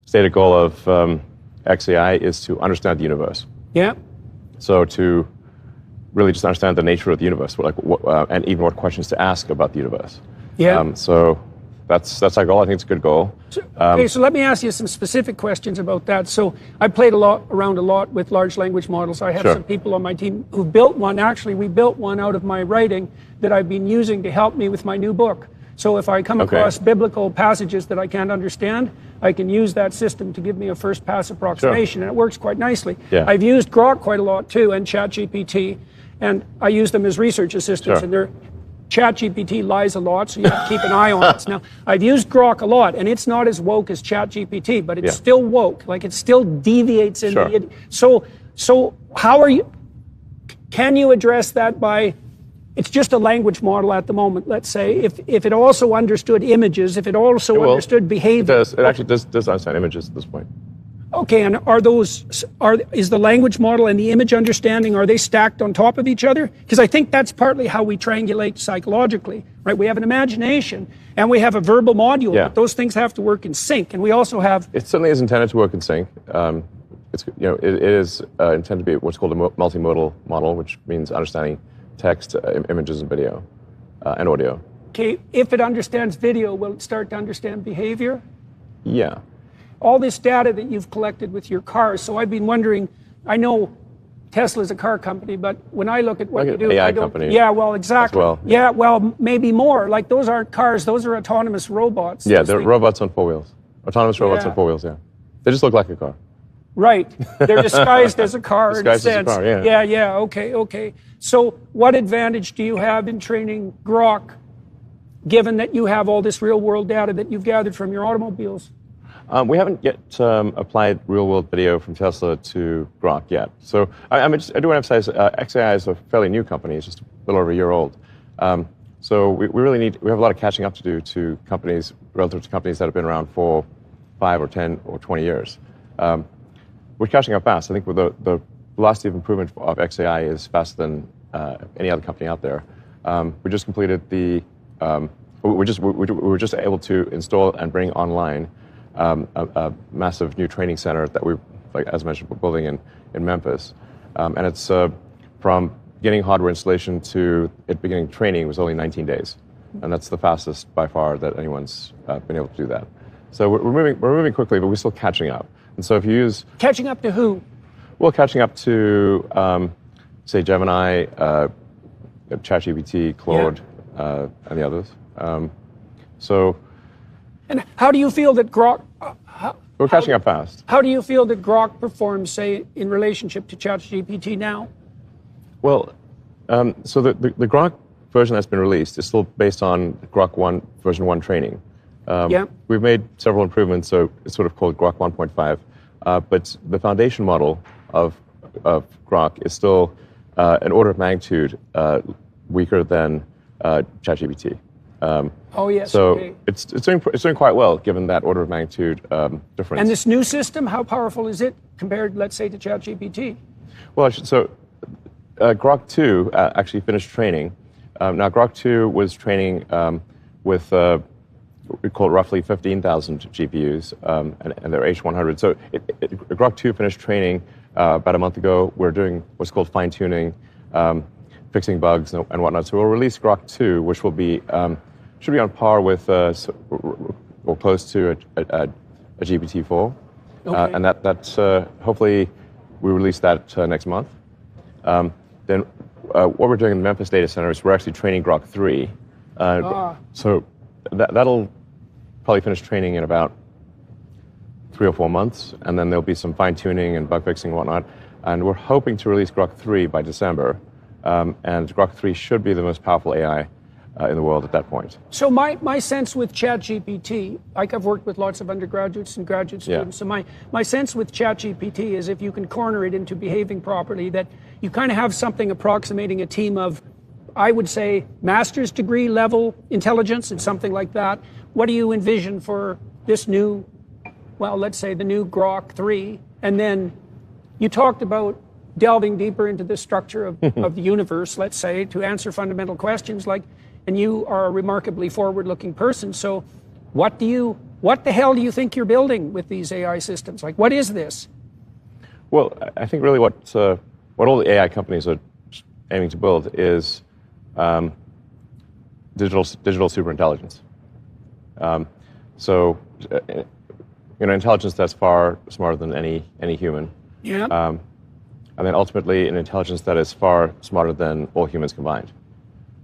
stated goal of XAI is to understand the universe. Yeah. So to really just understand the nature of the universe, and even what questions to ask about the universe. Yeah. So that's our goal. I think it's a good goal. So let me ask you some specific questions about that. So I played around a lot with large language models. I have some people on my team who built one. Actually, we built one out of my writing that I've been using to help me with my new book. So if I come across biblical passages that I can't understand, I can use that system to give me a first pass approximation, and it works quite nicely. Yeah. I've used Grok quite a lot too, and ChatGPT, and I use them as research assistants, and ChatGPT lies a lot, so you have to keep an eye on it. Now, I've used Grok a lot, and it's not as woke as ChatGPT, but it's still woke. Like, it still deviates in the... So how are you... Can you address that by... It's just a language model at the moment, let's say. If it also understood images, if it also understood behavior... It actually does understand images at this point. Okay, and is the language model and the image understanding, are they stacked on top of each other? Because I think that's partly how we triangulate psychologically, right? We have an imagination and we have a verbal module, but those things have to work in sync. And we also have... It certainly is intended to work in sync. It is intended to be what's called a multimodal model, which means understanding text, images, and video, and audio. Okay, if it understands video, will it start to understand behavior? Yeah. All this data that you've collected with your cars. So I've been wondering, I know Tesla's a car company, but when I look at what you do, AI company. Yeah, well, exactly. Well, yeah, well, maybe more. Like, those aren't cars; those are autonomous robots. Yeah, they're robots on four wheels. Autonomous robots on four wheels. Yeah, they just look like a car. Right. They're disguised as a car. Disguised in a sense. as a car. Yeah. Yeah. Okay. So, what advantage do you have in training Grok, given that you have all this real-world data that you've gathered from your automobiles? We haven't yet applied real-world video from Tesla to Grok yet. So I do want to emphasize XAI is a fairly new company. It's just a little over a year old. So we really have a lot of catching up to do to companies, relative to companies that have been around for 5 or 10 or 20 years. We're catching up fast. I think the velocity of improvement of XAI is faster than any other company out there. We just completed we were just able to install and bring online a massive new training center that as mentioned, we're building in Memphis. And it's from beginning hardware installation to it beginning training was only 19 days. And that's the fastest by far that anyone's been able to do that. So we're moving quickly, but we're still catching up. And so if you use... Catching up to who? Well, catching up to, say, Gemini, ChatGPT, Claude, and the others. And how do you feel that Grok... We're catching up fast. How do you feel that Grok performs, say, in relationship to ChatGPT now? Well, so the Grok version that's been released is still based on Grok 1, version 1 training. We've made several improvements, so it's sort of called Grok 1.5. But the foundation model of Grok is still an order of magnitude weaker than ChatGPT. So it's doing quite well given that order of magnitude difference. And this new system, how powerful is it compared, let's say, to ChatGPT? Well, so Grok 2 actually finished training. Now, Grok 2 was training with we call it roughly 15,000 GPUs, and they're H100. So Grok 2 finished training about a month ago. We're doing what's called fine-tuning, fixing bugs and whatnot. So we'll release Grok 2, which will be should be on par with or close to a GPT-4, and that's hopefully we release that next month. Then what we're doing in the Memphis data center is we're actually training Grok 3. So that'll probably finish training in about 3 or 4 months, and then there'll be some fine-tuning and bug fixing and whatnot. And we're hoping to release Grok 3 by December, and Grok 3 should be the most powerful AI in the world at that point. So my sense with ChatGPT, like I've worked with lots of undergraduates and graduate students, so my sense with ChatGPT is if you can corner it into behaving properly, that you kind of have something approximating a team of, I would say, master's degree level intelligence and something like that. What do you envision for this new, well, let's say the new Grok 3? And then you talked about delving deeper into the structure of the universe, let's say, to answer fundamental questions like, and you are a remarkably forward-looking person. So what do you what the hell do you think you're building with these AI systems? Like, what is this? Well, I think really what all the AI companies are aiming to build is digital superintelligence. Intelligence that's far smarter than any human. Yeah. And then ultimately an intelligence that is far smarter than all humans combined.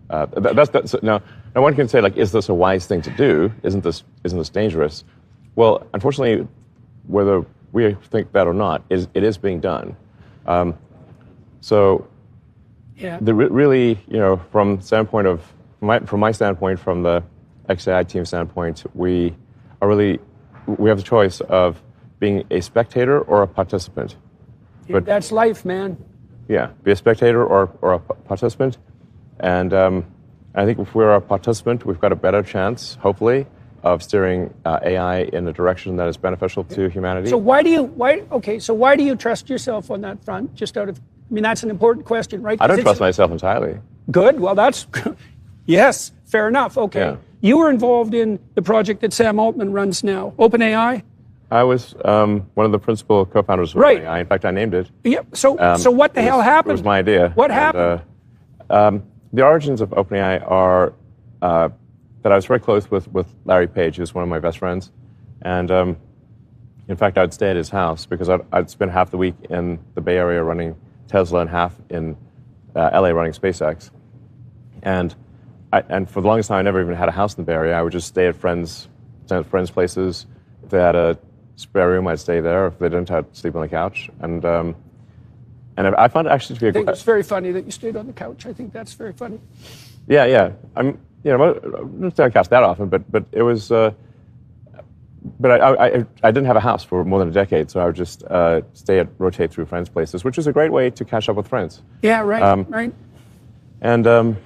Now one can say, like, is this a wise thing to do? Isn't this dangerous? Well, unfortunately, whether we think that or not, it is being done. Yeah. Really, from my standpoint, from the XAI team standpoint, we have the choice of being a spectator or a participant. But that's life, man. Yeah, be a spectator or a participant. And I think if we're a participant, we've got a better chance, hopefully, of steering AI in a direction that is beneficial to humanity. So why do you trust yourself on that front? That's an important question, right? I don't trust myself entirely. Good. Well, that's yes, fair enough. Okay. Yeah. You were involved in the project that Sam Altman runs now, OpenAI. I was one of the principal co-founders of Right. OpenAI. In fact, I named it. Yeah. So what the hell happened? It was my idea. What happened? The origins of OpenAI are that I was very close with Larry Page, who's one of my best friends, and in fact, I'd stay at his house because I'd spend half the week in the Bay Area running Tesla and half in LA running SpaceX, and for the longest time, I never even had a house in the Bay Area. I would just stay at friends' places. If they had a spare room, I'd stay there. If they didn't, I'd sleep on the couch. And I found it actually to be I think it's very funny that you stayed on the couch. I think that's very funny. Yeah. I'm not stay on the couch that often, but it was. But I didn't have a house for more than a decade, so I would just rotate through friends' places, which is a great way to catch up with friends. Yeah, right, right. And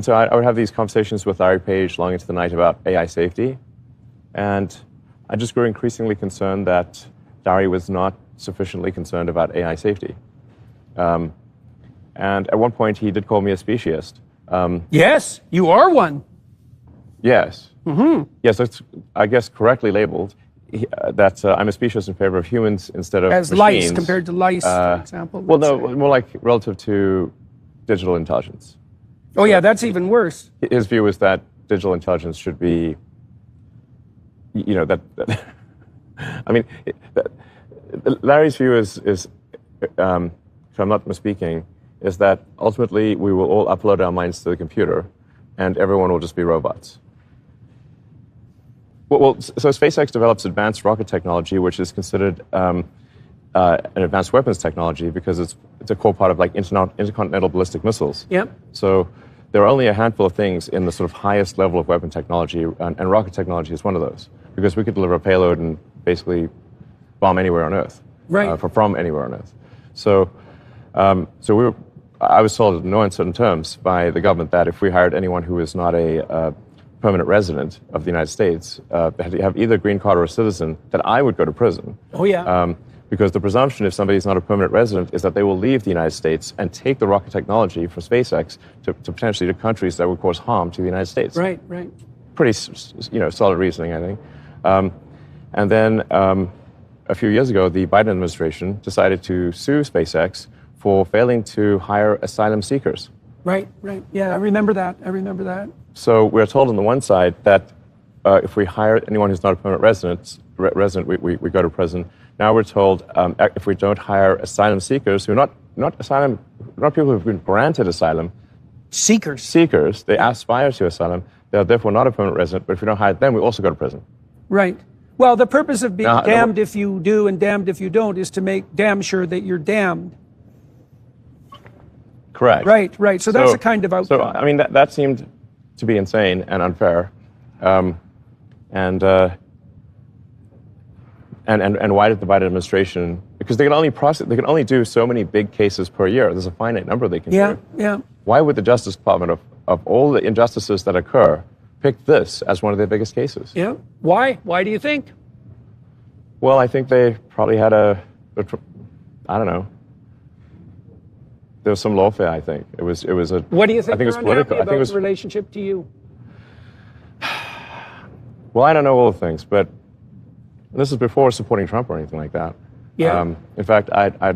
so I would have these conversations with Larry Page long into the night about AI safety. And I just grew increasingly concerned that Larry was not sufficiently concerned about AI safety. And at one point, he did call me a speciesist. Yes, you are one. Yes. Mm-hmm. Yes, that's, I guess, correctly labeled. That I'm a speciesist in favor of humans instead of as machines. Lice, compared to lice, for example. Well, no, more like relative to digital intelligence. Oh, yeah, that's even worse. His view is that digital intelligence should be, Larry's view is if I'm not misspeaking, is that ultimately we will all upload our minds to the computer and everyone will just be robots. So SpaceX develops advanced rocket technology, which is considered an advanced weapons technology because it's a core part of like intercontinental ballistic missiles. Yep. So there are only a handful of things in the sort of highest level of weapon technology, and rocket technology is one of those, because we could deliver a payload and basically bomb anywhere on Earth, right? From anywhere on Earth. So, I was told in no uncertain terms by the government that if we hired anyone who was not a permanent resident of the United States, had to have either a green card or a citizen, that I would go to prison. Oh yeah. Because the presumption if somebody's not a permanent resident is that they will leave the United States and take the rocket technology from SpaceX to potentially to countries that would cause harm to the United States. Right, right. Pretty, solid reasoning, I think. And then a few years ago, the Biden administration decided to sue SpaceX for failing to hire asylum seekers. Right, right. Yeah, I remember that. So we're told on the one side that if we hire anyone who's not a permanent resident, we go to prison. Now we're told if we don't hire asylum seekers, who are not people who've been granted asylum, seekers, they aspire to asylum, they're therefore not a permanent resident, but if we don't hire them, we also go to prison. Right. Well, the purpose of being damned if you do and damned if you don't is to make damn sure that you're damned. Correct. Right. So that's a kind of outcome. So, I mean, that seemed to be insane and unfair. And why did the Biden administration? Because they can only do so many big cases per year. There's a finite number they can do. Yeah. Why would the Justice Department, of all the injustices that occur, pick this as one of their biggest cases? Yeah. Why? Why do you think? Well, I think they probably had I don't know. There was some lawfare. I think it was a. What do you think? I think it was political. I think it was the relationship to you. Well, I don't know all the things, but this is before supporting Trump or anything like that. Yeah. In fact, I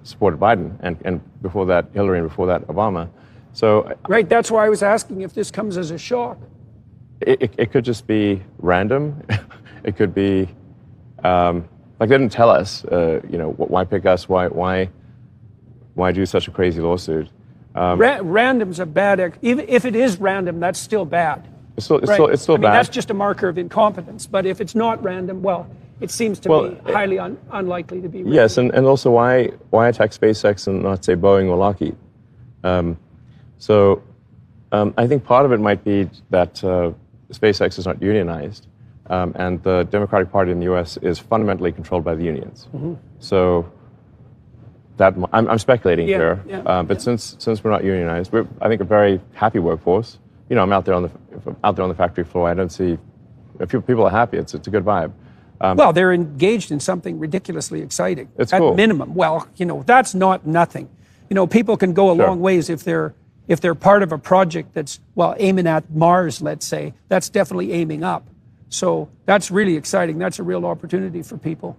supported Biden, and before that Hillary, and before that Obama. So right, that's why I was asking if this comes as a shock. It could just be random. It could be like they didn't tell us. Why pick us? Why do such a crazy lawsuit? Random's a bad. Even if it is random, that's still bad. It's still I mean, bad. That's just a marker of incompetence. But if it's not random, well, it seems to be highly unlikely to be random. Yes, and also why attack SpaceX and not say Boeing or Lockheed? I think part of it might be that SpaceX is not unionized, and the Democratic Party in the U.S. is fundamentally controlled by the unions. Mm-hmm. So that I'm speculating here, but since we're not unionized, we're, I think, a very happy workforce. I'm out there on the factory floor. I don't see if people are happy. It's a good vibe. Well, they're engaged in something ridiculously exciting. It's at cool. minimum. Well, that's not nothing. People can go a long ways if they're part of a project that's aiming at Mars. Let's say that's definitely aiming up. So that's really exciting. That's a real opportunity for people.